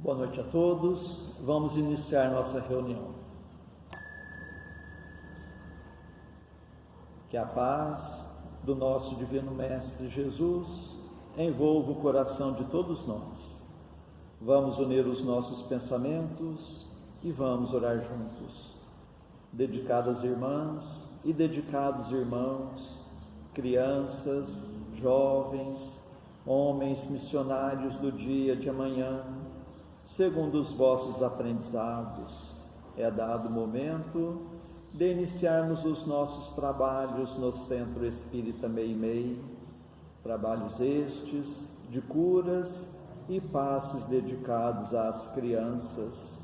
Boa noite a todos. Vamos iniciar nossa reunião. Que a paz do nosso Divino Mestre Jesus envolva o coração de todos nós. Vamos unir os nossos pensamentos e vamos orar juntos. Dedicadas irmãs e dedicados irmãos, crianças, jovens, homens missionários do dia de amanhã, segundo os vossos aprendizados, é dado o momento de iniciarmos os nossos trabalhos no Centro Espírita Meimei, trabalhos estes de curas e passes dedicados às crianças,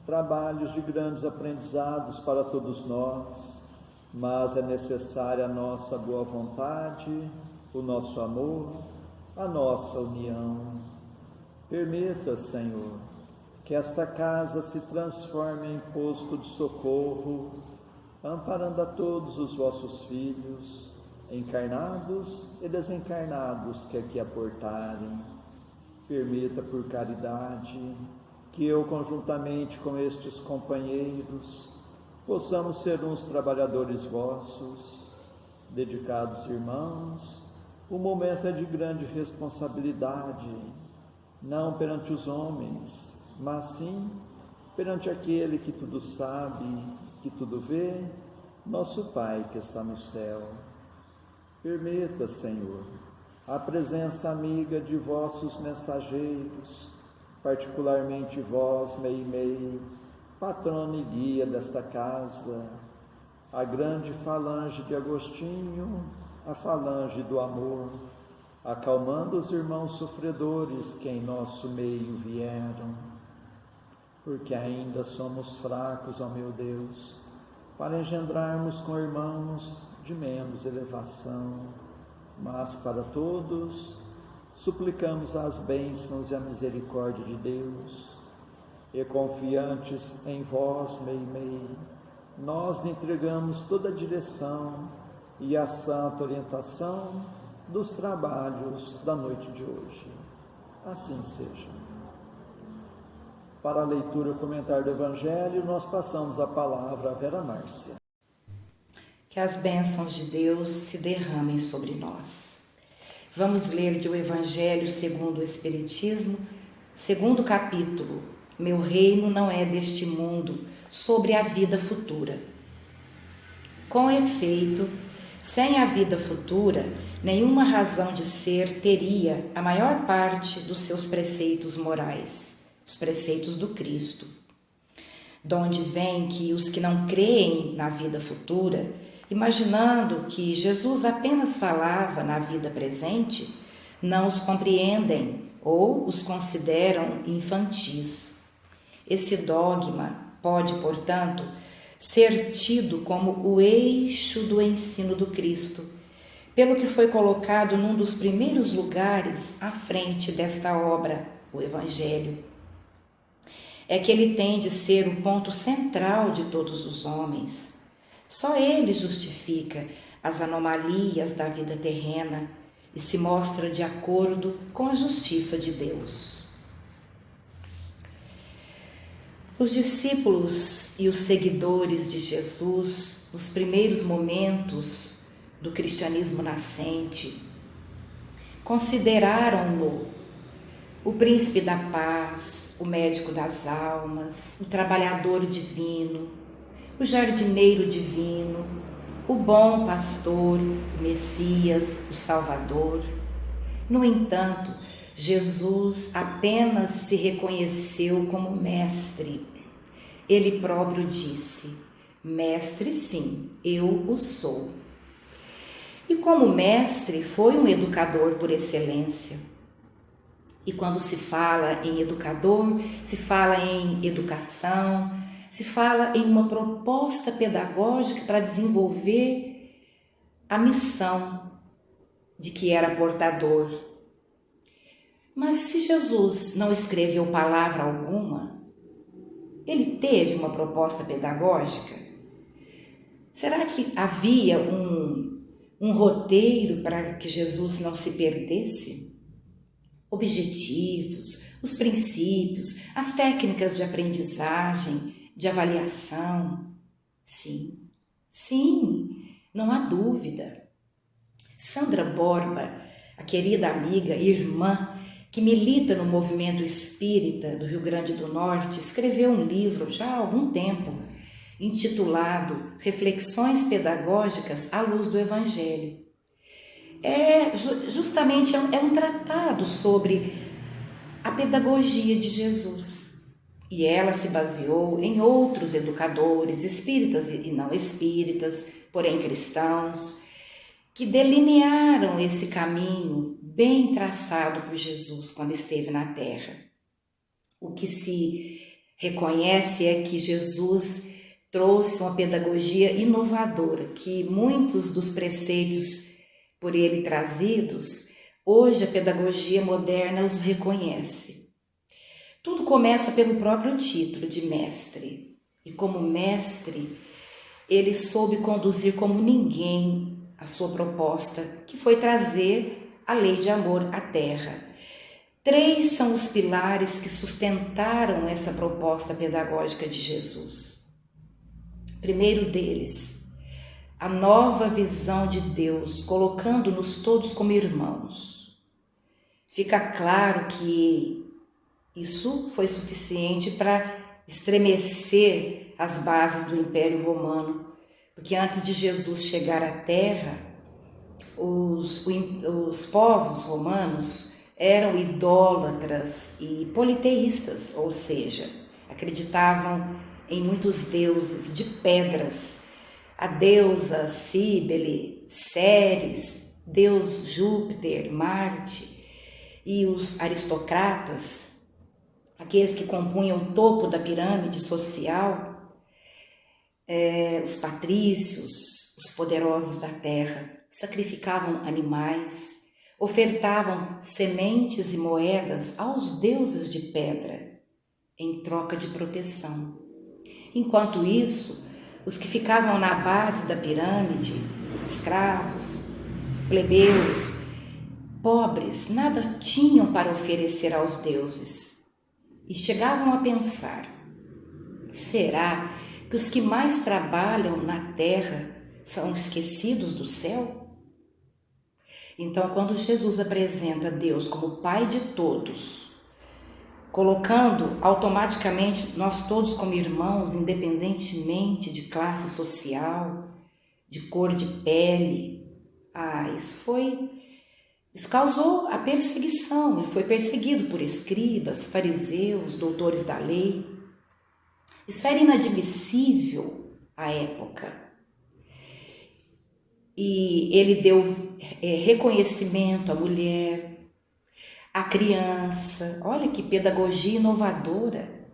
trabalhos de grandes aprendizados para todos nós, mas é necessária a nossa boa vontade, o nosso amor, a nossa união. Permita, Senhor, que esta casa se transforme em posto de socorro, amparando a todos os vossos filhos, encarnados e desencarnados que aqui aportarem. Permita, por caridade, que eu, conjuntamente com estes companheiros, possamos ser uns trabalhadores vossos, dedicados irmãos. O momento é de grande responsabilidade, não perante os homens, mas sim perante aquele que tudo sabe, que tudo vê, nosso Pai que está no céu. Permita, Senhor, a presença amiga de vossos mensageiros, particularmente vós, Meimei, patrono e guia desta casa, a grande falange de Agostinho, a falange do amor, acalmando os irmãos sofredores que em nosso meio vieram, porque ainda somos fracos, ó meu Deus, para engendrarmos com irmãos de menos elevação, mas para todos suplicamos as bênçãos e a misericórdia de Deus, e confiantes em vós, Meimei, nós lhe entregamos toda a direção e a santa orientação dos trabalhos da noite de hoje. Assim seja. Para a leitura e comentário do Evangelho, nós passamos a palavra a Vera Márcia. Que as bênçãos de Deus se derramem sobre nós. Vamos ler do Evangelho segundo o Espiritismo, segundo capítulo, Meu reino não é deste mundo, sobre a vida futura. Com efeito, sem a vida futura, nenhuma razão de ser teria a maior parte dos seus preceitos morais, os preceitos do Cristo. Donde vem que os que não creem na vida futura, imaginando que Jesus apenas falava na vida presente, não os compreendem ou os consideram infantis. Esse dogma pode, portanto, ser tido como o eixo do ensino do Cristo, pelo que foi colocado num dos primeiros lugares à frente desta obra, o Evangelho. É que ele tem de ser o ponto central de todos os homens. Só ele justifica as anomalias da vida terrena e se mostra de acordo com a justiça de Deus. Os discípulos e os seguidores de Jesus, nos primeiros momentos do cristianismo nascente, consideraram-no o príncipe da paz, o médico das almas, o trabalhador divino, o jardineiro divino, o bom pastor, o Messias, o Salvador. No entanto, Jesus apenas se reconheceu como mestre. Ele próprio disse: mestre, sim, eu o sou. E como mestre, foi um educador por excelência. E quando se fala em educador, se fala em educação, se fala em uma proposta pedagógica para desenvolver a missão de que era portador. Mas se Jesus não escreveu palavra alguma, ele teve uma proposta pedagógica? Será que havia um roteiro para que Jesus não se perdesse? Objetivos, os princípios, as técnicas de aprendizagem, de avaliação. Sim, não há dúvida. Sandra Borba, a querida amiga e irmã que milita no movimento espírita do Rio Grande do Norte, escreveu um livro já há algum tempo, intitulado Reflexões Pedagógicas à Luz do Evangelho. Justamente é um tratado sobre a pedagogia de Jesus. E ela se baseou em outros educadores, espíritas e não espíritas, porém cristãos, que delinearam esse caminho bem traçado por Jesus quando esteve na Terra. O que se reconhece é que Jesus trouxe uma pedagogia inovadora, que muitos dos preceitos por ele trazidos, hoje a pedagogia moderna os reconhece. Tudo começa pelo próprio título de mestre. E como mestre, ele soube conduzir como ninguém a sua proposta, que foi trazer a lei de amor à Terra. 3 são os pilares que sustentaram essa proposta pedagógica de Jesus. Primeiro deles, a nova visão de Deus, colocando-nos todos como irmãos. Fica claro que isso foi suficiente para estremecer as bases do Império Romano, porque antes de Jesus chegar à Terra, os povos romanos eram idólatras e politeístas, ou seja, acreditavam em muitos deuses de pedras, a deusa Cíbele, Ceres, deus Júpiter, Marte, e os aristocratas, aqueles que compunham o topo da pirâmide social, os patrícios, os poderosos da terra, sacrificavam animais, ofertavam sementes e moedas aos deuses de pedra, em troca de proteção. Enquanto isso, os que ficavam na base da pirâmide, escravos, plebeus, pobres, nada tinham para oferecer aos deuses. E chegavam a pensar: será que os que mais trabalham na terra são esquecidos do céu? Então, quando Jesus apresenta Deus como Pai de todos, colocando automaticamente nós todos como irmãos, independentemente de classe social, de cor de pele, isso causou a perseguição. Ele foi perseguido por escribas, fariseus, doutores da lei. Isso era inadmissível à época. E ele deu reconhecimento à mulher, à criança. Olha que pedagogia inovadora.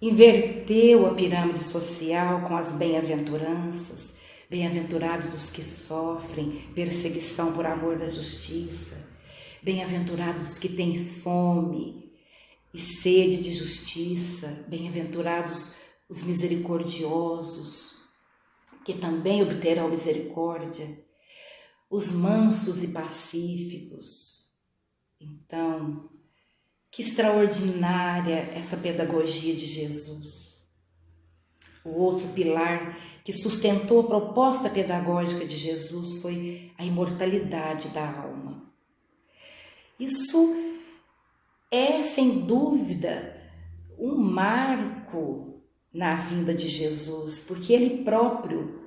Inverteu a pirâmide social com as bem-aventuranças. Bem-aventurados os que sofrem perseguição por amor da justiça. Bem-aventurados os que têm fome e sede de justiça. Bem-aventurados os misericordiosos, que também obterão misericórdia. Os mansos e pacíficos. Então, que extraordinária essa pedagogia de Jesus. O outro pilar que sustentou a proposta pedagógica de Jesus foi a imortalidade da alma. Isso é, sem dúvida, um marco na vinda de Jesus, porque ele próprio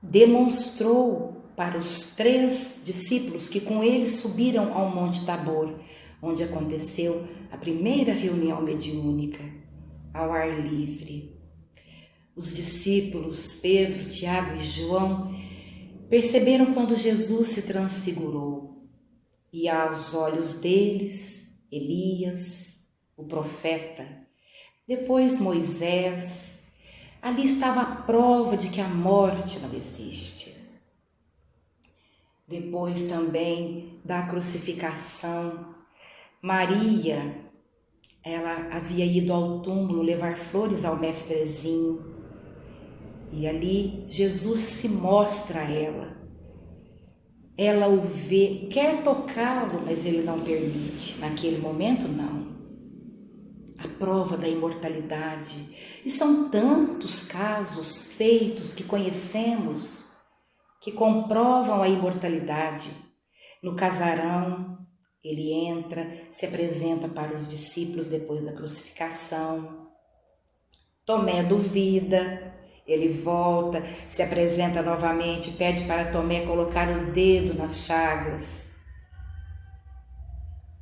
demonstrou para os 3 discípulos que com ele subiram ao Monte Tabor, onde aconteceu a primeira reunião mediúnica, ao ar livre. Os discípulos, Pedro, Tiago e João, perceberam quando Jesus se transfigurou, e aos olhos deles, Elias, o profeta, depois Moisés, ali estava a prova de que a morte não existe. Depois também da crucificação, Maria, ela havia ido ao túmulo levar flores ao mestrezinho, e ali Jesus se mostra a ela. ela o vê, quer tocá-lo, mas ele não permite. Naquele momento, não. A prova da imortalidade. E são tantos casos feitos que conhecemos que comprovam a imortalidade. No casarão, ele entra, se apresenta para os discípulos depois da crucificação. Tomé duvida, ele volta, se apresenta novamente, pede para Tomé colocar o dedo nas chagas.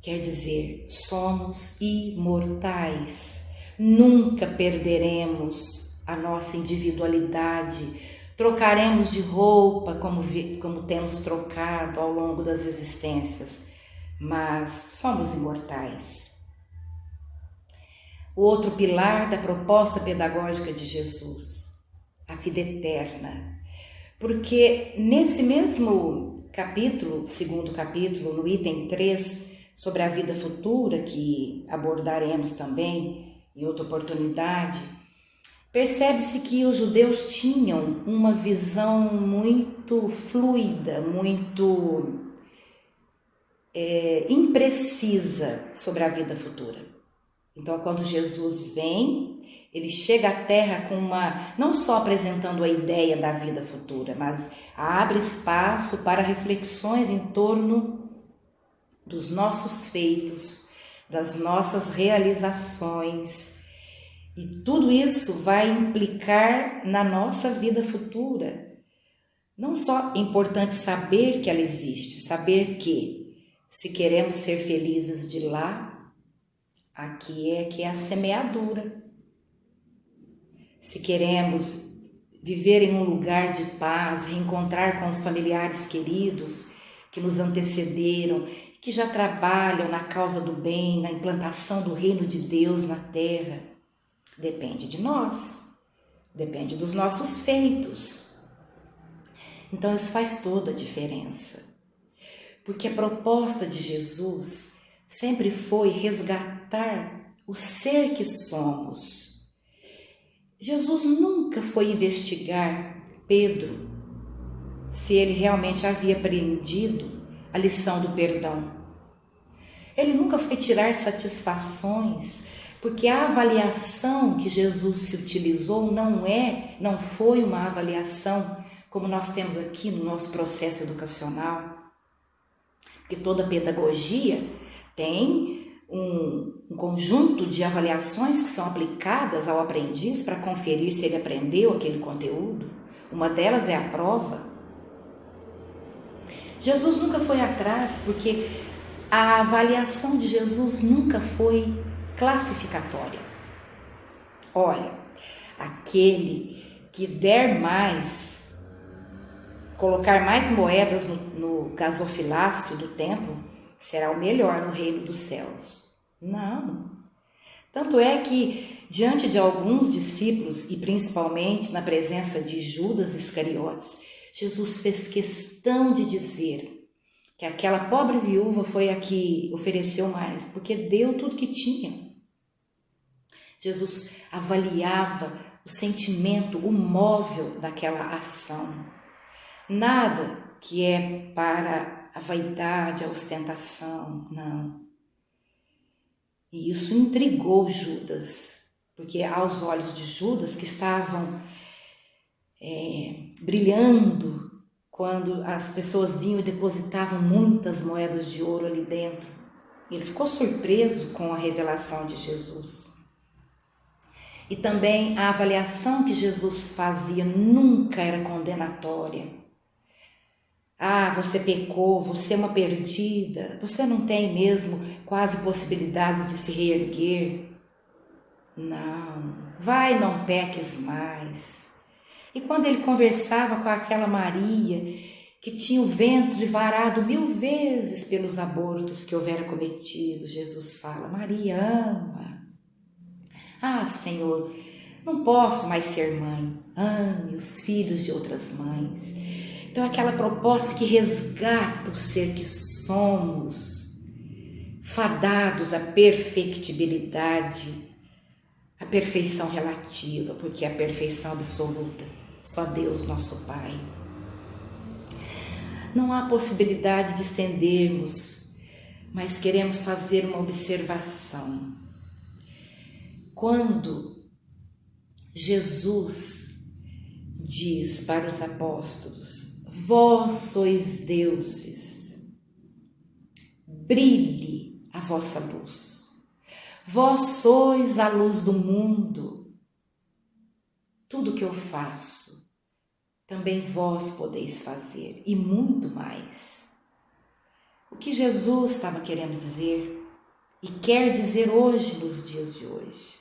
Quer dizer, somos imortais, nunca perderemos a nossa individualidade, trocaremos de roupa como temos trocado ao longo das existências, mas somos imortais. O outro pilar da proposta pedagógica de Jesus, a vida eterna. Porque nesse mesmo capítulo, segundo capítulo, no item 3, sobre a vida futura, que abordaremos também em outra oportunidade, percebe-se que os judeus tinham uma visão muito fluida, muito imprecisa sobre a vida futura. Então, quando Jesus vem, ele chega à Terra com não só apresentando a ideia da vida futura, mas abre espaço para reflexões em torno dos nossos feitos, das nossas realizações. E tudo isso vai implicar na nossa vida futura. Não só é importante saber que ela existe, saber que, se queremos ser felizes de lá, aqui é que é a semeadura. Se queremos viver em um lugar de paz, reencontrar com os familiares queridos que nos antecederam, que já trabalham na causa do bem, na implantação do reino de Deus na terra, depende de nós, depende dos nossos feitos. Então isso faz toda a diferença, porque a proposta de Jesus sempre foi resgatar o ser que somos. Jesus nunca foi investigar Pedro se ele realmente havia aprendido a lição do perdão. Ele nunca foi tirar satisfações, porque a avaliação que Jesus se utilizou não foi uma avaliação como nós temos aqui no nosso processo educacional. Porque toda pedagogia tem um conjunto de avaliações que são aplicadas ao aprendiz para conferir se ele aprendeu aquele conteúdo. Uma delas é a prova. Jesus nunca foi atrás, porque a avaliação de Jesus nunca foi classificatória. Olha, aquele que der mais, colocar mais moedas no gasofilácio do templo, será o melhor no reino dos céus. Não. Tanto é que, diante de alguns discípulos, e principalmente na presença de Judas Iscariotes, Jesus fez questão de dizer que aquela pobre viúva foi a que ofereceu mais, porque deu tudo que tinha. Jesus avaliava o sentimento, o móvel daquela ação. Nada que é para a vaidade, a ostentação, não. E isso intrigou Judas, porque aos olhos de Judas, que estavam brilhando quando as pessoas vinham e depositavam muitas moedas de ouro ali dentro, ele ficou surpreso com a revelação de Jesus. E também a avaliação que Jesus fazia nunca era condenatória. Ah, você pecou, você é uma perdida, você não tem mesmo quase possibilidades de se reerguer. Não, vai, não peques mais. E quando ele conversava com aquela Maria, que tinha o ventre varado 1000 vezes pelos abortos que houvera cometido, Jesus fala: Maria, ama. Ah, Senhor, não posso mais ser mãe. Ame os filhos de outras mães. Então, aquela proposta que resgata o ser que somos, fadados à perfectibilidade, à perfeição relativa, porque a perfeição absoluta, só Deus, nosso Pai. não há possibilidade de estendermos, mas queremos fazer uma observação. Quando Jesus diz para os apóstolos: vós sois deuses, brilhe a vossa luz, vós sois a luz do mundo, tudo que eu faço, também vós podeis fazer, e muito mais. O que Jesus estava querendo dizer e quer dizer hoje, nos dias de hoje,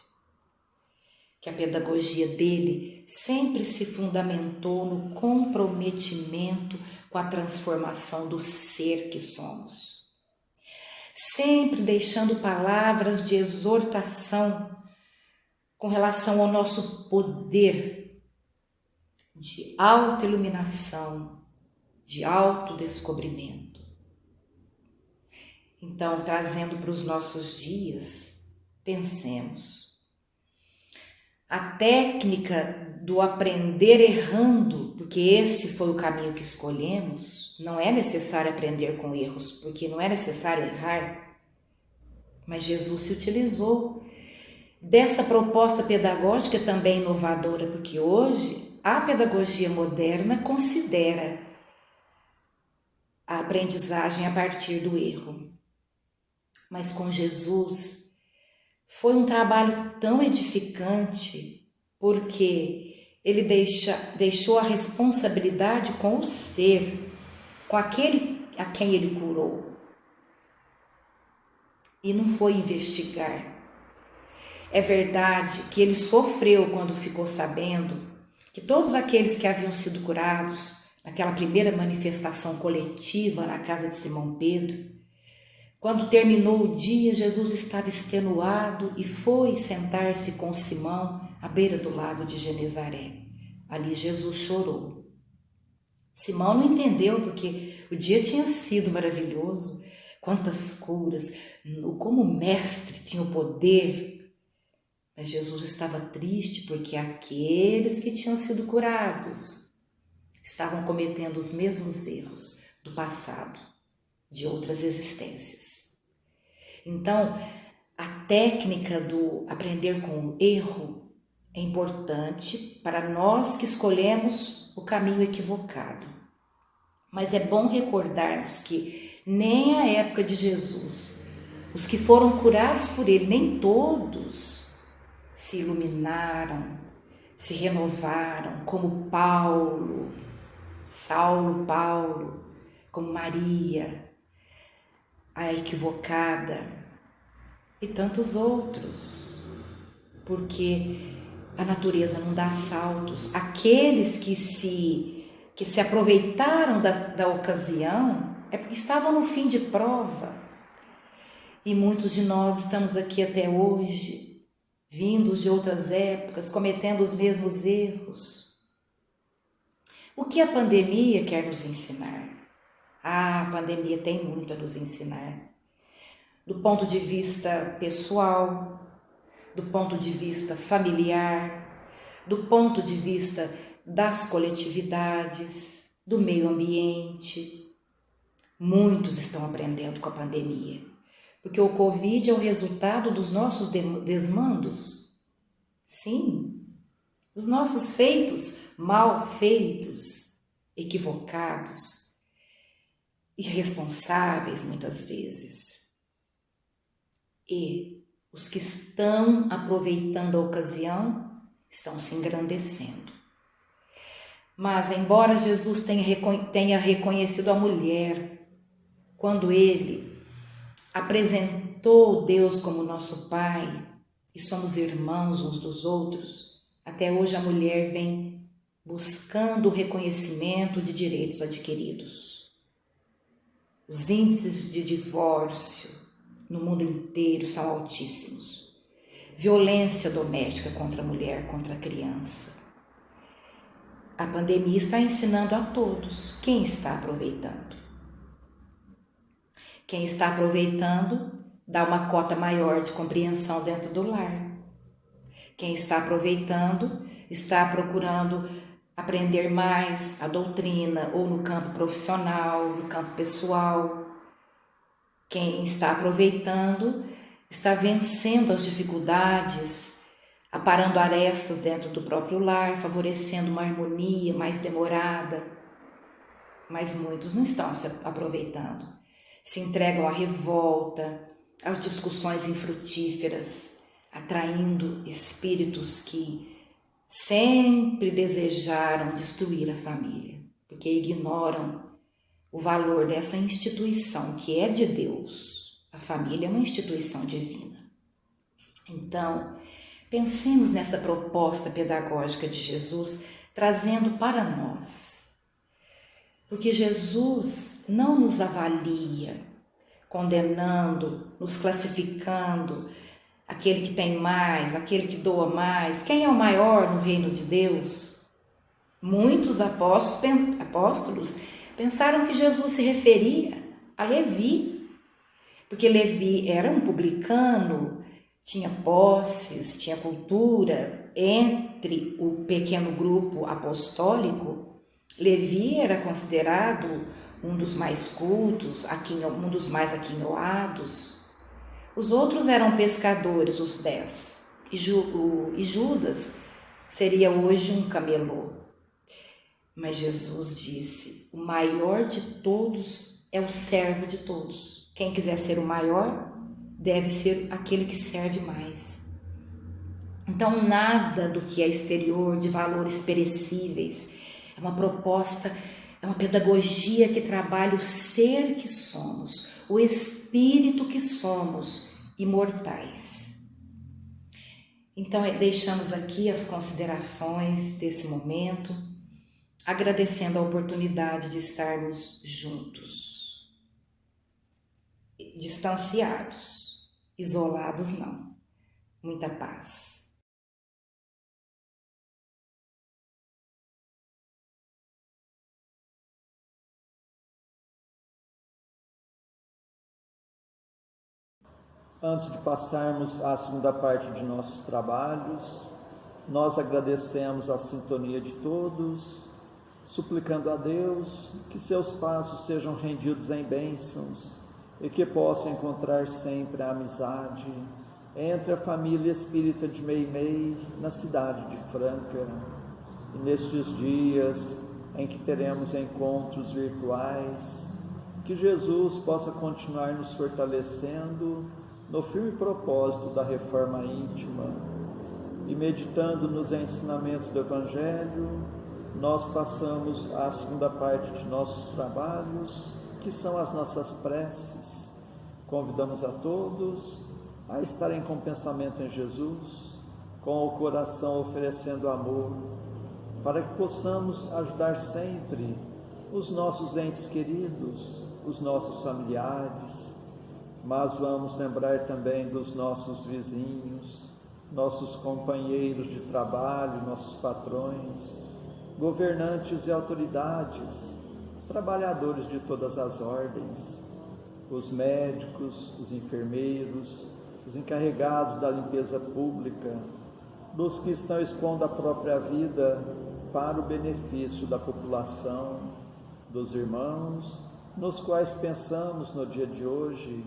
que a pedagogia dele sempre se fundamentou no comprometimento com a transformação do ser que somos, sempre deixando palavras de exortação com relação ao nosso poder de autoiluminação, de autodescobrimento. Então, trazendo para os nossos dias, pensemos. A técnica do aprender errando, porque esse foi o caminho que escolhemos, não é necessário aprender com erros, porque não é necessário errar, mas Jesus se utilizou dessa proposta pedagógica também inovadora, porque hoje a pedagogia moderna considera a aprendizagem a partir do erro. Mas com Jesus foi um trabalho tão edificante, porque ele deixou a responsabilidade com o ser, com aquele a quem ele curou. E não foi investigar. É verdade que ele sofreu quando ficou sabendo que todos aqueles que haviam sido curados naquela primeira manifestação coletiva na casa de Simão Pedro, quando terminou o dia, Jesus estava extenuado e foi sentar-se com Simão à beira do lago de Genezaré. Ali Jesus chorou. Simão não entendeu, porque o dia tinha sido maravilhoso, quantas curas, como o mestre tinha o poder. Mas Jesus estava triste porque aqueles que tinham sido curados estavam cometendo os mesmos erros do passado, de outras existências. Então, a técnica do aprender com o erro é importante para nós que escolhemos o caminho equivocado. Mas é bom recordarmos que nem a época de Jesus, os que foram curados por ele, nem todos se iluminaram, se renovaram, como Saulo, como Maria, a equivocada e tantos outros, porque a natureza não dá saltos. Aqueles que se aproveitaram da ocasião é porque estavam no fim de prova, e muitos de nós estamos aqui até hoje, vindos de outras épocas, cometendo os mesmos erros. O que a pandemia quer nos ensinar? A pandemia tem muito a nos ensinar. Do ponto de vista pessoal, do ponto de vista familiar, do ponto de vista das coletividades, do meio ambiente. Muitos estão aprendendo com a pandemia, porque o Covid é o resultado dos nossos desmandos. Sim, dos nossos feitos mal feitos, equivocados, irresponsáveis muitas vezes. E os que estão aproveitando a ocasião estão se engrandecendo. Mas, embora Jesus tenha reconhecido a mulher, quando ele apresentou Deus como nosso Pai e somos irmãos uns dos outros, até hoje a mulher vem buscando o reconhecimento de direitos adquiridos. Os índices de divórcio no mundo inteiro são altíssimos. Violência doméstica contra a mulher, contra a criança. A pandemia está ensinando a todos. Quem está aproveitando? Quem está aproveitando dá uma cota maior de compreensão dentro do lar. Quem está aproveitando está procurando aprender mais a doutrina, ou no campo profissional, no campo pessoal. Quem está aproveitando está vencendo as dificuldades, aparando arestas dentro do próprio lar, favorecendo uma harmonia mais demorada. Mas muitos não estão se aproveitando. Se entregam à revolta, às discussões infrutíferas, atraindo espíritos que sempre desejaram destruir a família, porque ignoram o valor dessa instituição que é de Deus. A família é uma instituição divina. Então, pensemos nessa proposta pedagógica de Jesus, trazendo para nós. Porque Jesus não nos avalia, condenando, nos classificando, aquele que tem mais, aquele que doa mais. Quem é o maior no reino de Deus? Muitos apóstolos pensaram que Jesus se referia a Levi, porque Levi era um publicano, tinha posses, tinha cultura. Entre o pequeno grupo apostólico, Levi era considerado um dos mais cultos, um dos mais aquinhoados. Os outros eram pescadores, os 10, e Judas seria hoje um camelô. Mas Jesus disse: o maior de todos é o servo de todos. Quem quiser ser o maior deve ser aquele que serve mais. Então, nada do que é exterior, de valores perecíveis, é uma proposta, é uma pedagogia que trabalha o ser que somos, o espírito que somos, imortais. Então, deixamos aqui as considerações desse momento, agradecendo a oportunidade de estarmos juntos, distanciados, isolados não. Muita paz. Antes de passarmos à segunda parte de nossos trabalhos, nós agradecemos a sintonia de todos, suplicando a Deus que seus passos sejam rendidos em bênçãos e que possa encontrar sempre a amizade entre a família espírita de Meimei na cidade de Franca. E nestes dias em que teremos encontros virtuais, que Jesus possa continuar nos fortalecendo no firme propósito da reforma íntima, e meditando nos ensinamentos do Evangelho, nós passamos à segunda parte de nossos trabalhos, que são as nossas preces. Convidamos a todos a estarem com o pensamento em Jesus, com o coração oferecendo amor, para que possamos ajudar sempre os nossos entes queridos, os nossos familiares, mas vamos lembrar também dos nossos vizinhos, nossos companheiros de trabalho, nossos patrões, governantes e autoridades, trabalhadores de todas as ordens, os médicos, os enfermeiros, os encarregados da limpeza pública, dos que estão expondo a própria vida para o benefício da população, dos irmãos, nos quais pensamos no dia de hoje,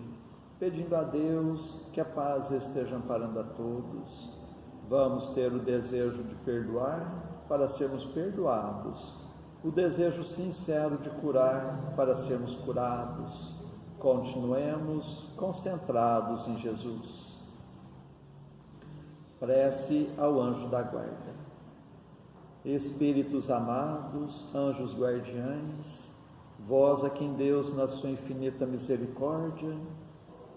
pedindo a Deus que a paz esteja amparando a todos. Vamos ter o desejo de perdoar para sermos perdoados, o desejo sincero de curar para sermos curados. Continuemos concentrados em Jesus. Prece ao anjo da guarda. Espíritos amados, anjos guardiães, vós a quem Deus, na sua infinita misericórdia,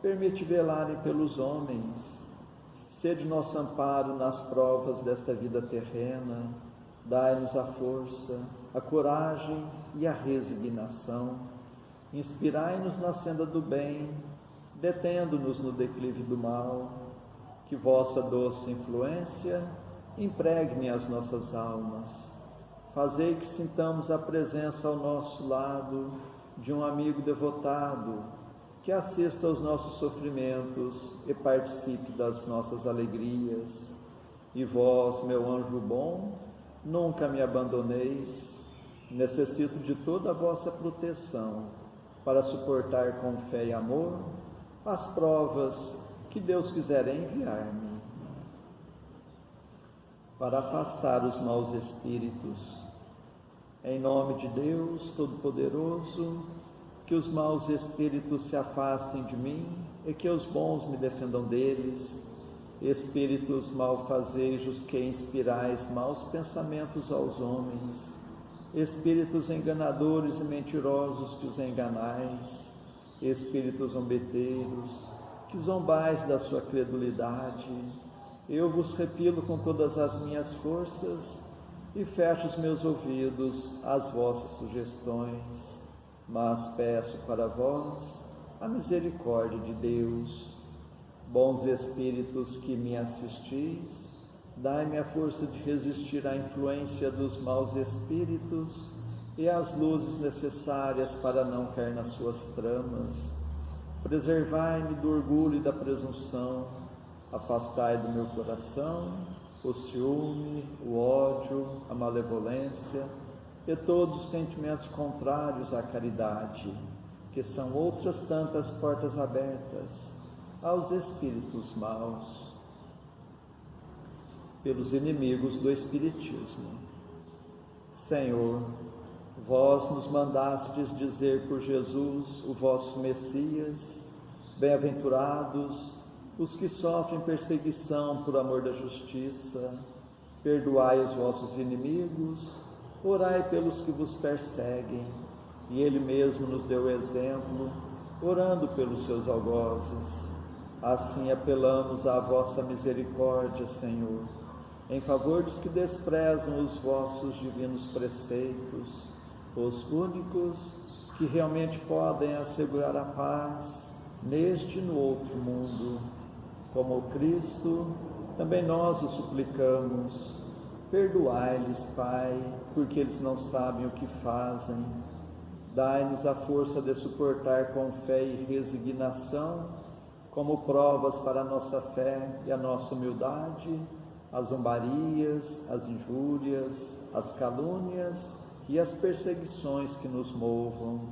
permite velarem pelos homens, sede nosso amparo nas provas desta vida terrena, dai-nos a força, a coragem e a resignação, inspirai-nos na senda do bem, detendo-nos no declive do mal, que vossa doce influência impregne as nossas almas, fazei que sintamos a presença ao nosso lado de um amigo devotado, que assista aos nossos sofrimentos e participe das nossas alegrias. E vós, meu anjo bom, Nunca me abandoneis, necessito de toda a vossa proteção para suportar com fé e amor as provas que Deus quiser enviar-me. Para afastar os maus espíritos, em nome de Deus Todo-Poderoso, que os maus espíritos se afastem de mim e que os bons me defendam deles. Espíritos malfazejos que inspirais maus pensamentos aos homens, espíritos enganadores e mentirosos que os enganais, espíritos zombeteiros, que zombais da sua credulidade, eu vos repilo com todas as minhas forças e fecho os meus ouvidos às vossas sugestões, mas peço para vós a misericórdia de Deus. Bons espíritos que me assistis, dai-me a força de resistir à influência dos maus espíritos e as luzes necessárias para não cair nas suas tramas. Preservai-me do orgulho e da presunção, afastai do meu coração o ciúme, o ódio, a malevolência e todos os sentimentos contrários à caridade, que são outras tantas portas abertas aos espíritos maus, pelos inimigos do Espiritismo. Senhor, vós nos mandastes dizer por Jesus, o vosso Messias, bem-aventurados os que sofrem perseguição por amor da justiça, perdoai os vossos inimigos, orai pelos que vos perseguem, e Ele mesmo nos deu exemplo, orando pelos seus algozes. Assim apelamos à vossa misericórdia, Senhor, em favor dos que desprezam os vossos divinos preceitos, os únicos que realmente podem assegurar a paz neste e no outro mundo. Como Cristo, também nós o suplicamos. Perdoai-lhes, Pai, porque eles não sabem o que fazem. Dai-nos a força de suportar com fé e resignação, como provas para a nossa fé e a nossa humildade, as zombarias, as injúrias, as calúnias e as perseguições que nos movam.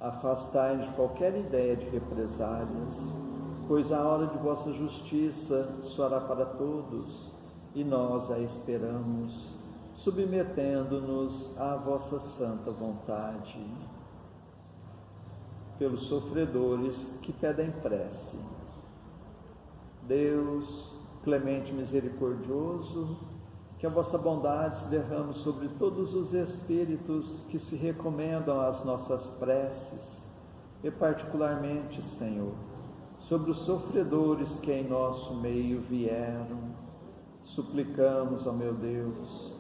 Afastai-nos de qualquer ideia de represálias, pois a hora de vossa justiça soará para todos, e nós a esperamos, submetendo-nos à vossa santa vontade. Pelos sofredores que pedem prece. Deus, clemente e misericordioso, que a vossa bondade se derrame sobre todos os espíritos que se recomendam às nossas preces, e particularmente, Senhor, sobre os sofredores que em nosso meio vieram. Suplicamos, ó meu Deus,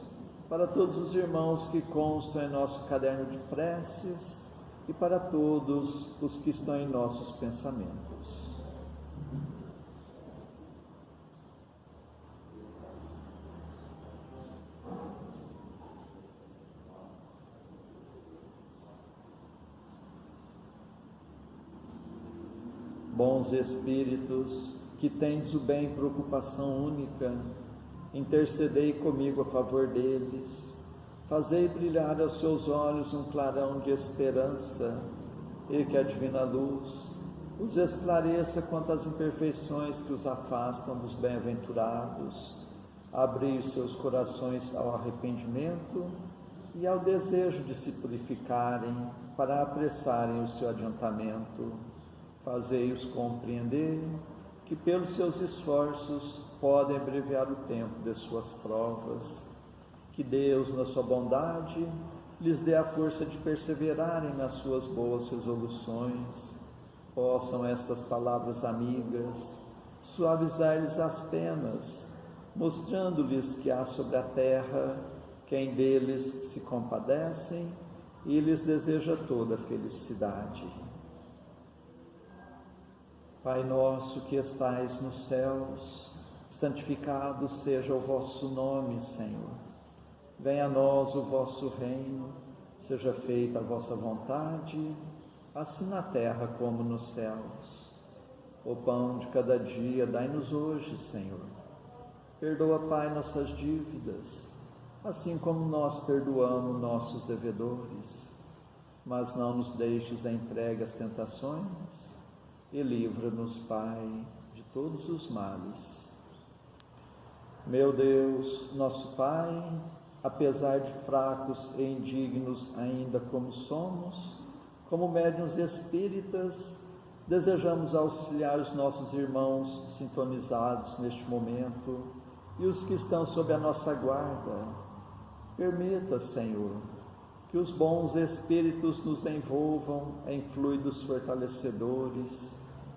para todos os irmãos que constam em nosso caderno de preces e para todos os que estão em nossos pensamentos. Bons espíritos, que tendes o bem preocupação única, intercedei comigo a favor deles, fazei brilhar aos seus olhos um clarão de esperança, e que a divina luz os esclareça quanto às imperfeições que os afastam dos bem-aventurados. Abri os seus corações ao arrependimento e ao desejo de se purificarem para apressarem o seu adiantamento. Fazei-os compreender que pelos seus esforços podem abreviar o tempo de suas provas. Que Deus, na sua bondade, lhes dê a força de perseverarem nas suas boas resoluções. Possam estas palavras amigas suavizar-lhes as penas, mostrando-lhes que há sobre a terra quem deles se compadecem e lhes deseja toda a felicidade. Pai nosso que estais nos céus, santificado seja o vosso nome, Senhor. Venha a nós o vosso reino, seja feita a vossa vontade, assim na terra como nos céus. O pão de cada dia dai-nos hoje, Senhor. Perdoa, Pai, nossas dívidas, assim como nós perdoamos nossos devedores. Mas não nos deixes entregue às tentações e livra-nos, Pai, de todos os males. Meu Deus, nosso Pai, apesar de fracos e indignos ainda como somos, como médiuns espíritas, desejamos auxiliar os nossos irmãos sintonizados neste momento e os que estão sob a nossa guarda. Permita, Senhor, que os bons espíritos nos envolvam em fluidos fortalecedores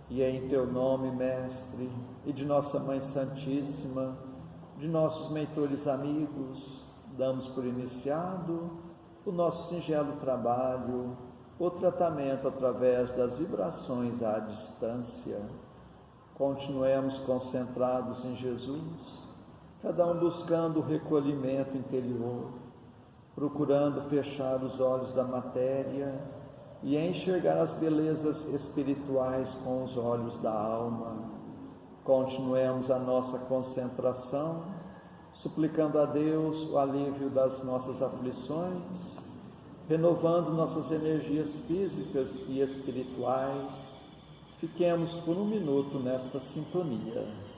e em Teu nome, Mestre, e de nossa Mãe Santíssima, de nossos mentores amigos, damos por iniciado o nosso singelo trabalho, o tratamento através das vibrações à distância. Continuemos concentrados em Jesus, cada um buscando o recolhimento interior, procurando fechar os olhos da matéria e enxergar as belezas espirituais com os olhos da alma. Continuemos a nossa concentração, suplicando a Deus o alívio das nossas aflições, renovando nossas energias físicas e espirituais. Fiquemos por um minuto nesta sintonia.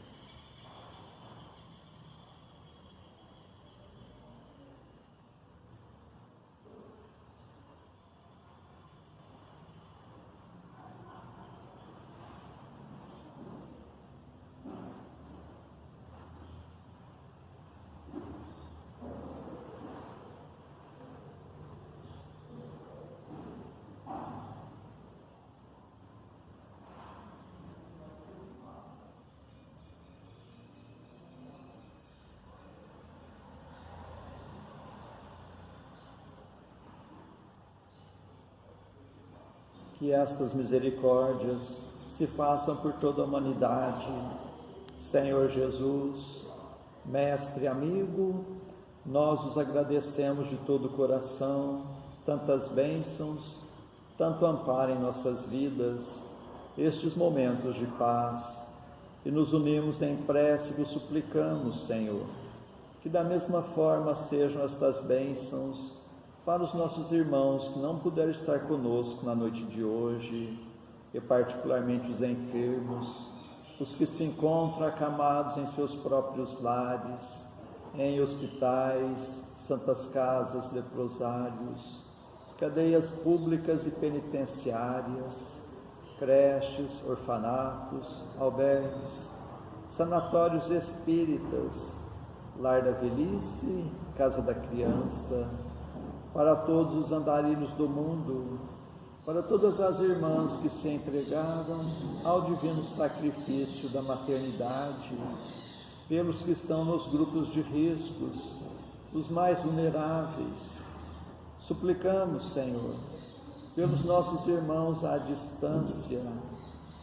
Que estas misericórdias se façam por toda a humanidade. Senhor Jesus, Mestre amigo, nós os agradecemos de todo o coração, tantas bênçãos, tanto amparo em nossas vidas, estes momentos de paz, e nos unimos em prece que suplicamos, Senhor, que da mesma forma sejam estas bênçãos para os nossos irmãos que não puderam estar conosco na noite de hoje, e particularmente os enfermos, os que se encontram acamados em seus próprios lares, em hospitais, santas casas, leprosários, cadeias públicas e penitenciárias, creches, orfanatos, albergues, sanatórios espíritas, lar da velhice, casa da criança, para todos os andarilhos do mundo, para todas as irmãs que se entregaram ao divino sacrifício da maternidade, pelos que estão nos grupos de riscos, os mais vulneráveis. Suplicamos, Senhor, pelos nossos irmãos à distância,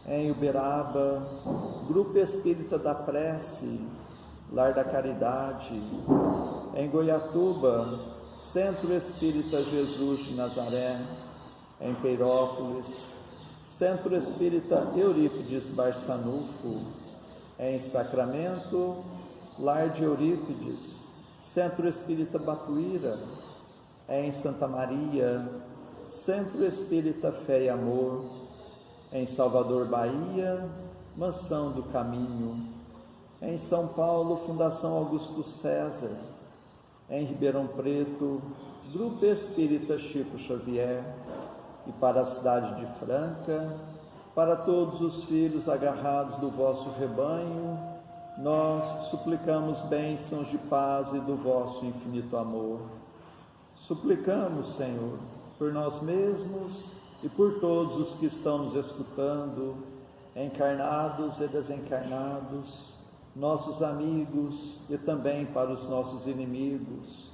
em Uberaba, Grupo Espírita da Prece, Lar da Caridade, em Goiatuba, Centro Espírita Jesus de Nazaré, em Peirópolis, Centro Espírita Eurípides Barçanufo, em Sacramento, Lar de Eurípides, Centro Espírita Batuíra, em Santa Maria, Centro Espírita Fé e Amor, em Salvador, Bahia, Mansão do Caminho, em São Paulo, Fundação Augusto César, em Ribeirão Preto, Grupo Espírita Chico Xavier, e para a cidade de Franca, para todos os filhos agarrados do vosso rebanho, nós suplicamos bênçãos de paz e do vosso infinito amor. Suplicamos, Senhor, por nós mesmos e por todos os que estão nos escutando, encarnados e desencarnados, nossos amigos e também para os nossos inimigos,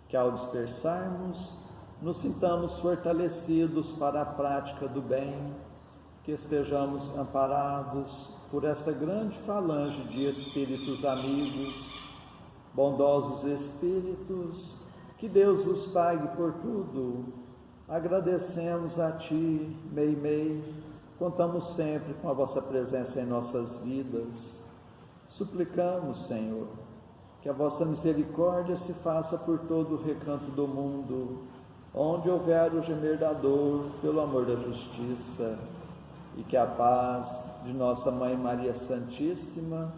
que ao dispersarmos, nos sintamos fortalecidos para a prática do bem, que estejamos amparados por esta grande falange de espíritos amigos, bondosos espíritos, que Deus vos pague por tudo. Agradecemos a Ti, Meimei, contamos sempre com a vossa presença em nossas vidas. Suplicamos, Senhor, que que a vossa misericórdia se faça por todo o recanto do mundo, onde houver o gemer da dor, pelo amor da justiça, e que a paz de nossa Mãe Maria Santíssima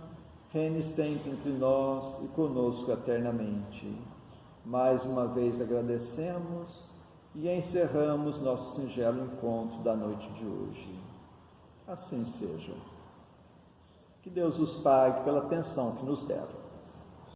reine sempre entre nós e conosco eternamente. Mais uma vez agradecemos e encerramos nosso singelo encontro da noite de hoje. Assim seja. Que Deus os pague pela atenção que nos deram.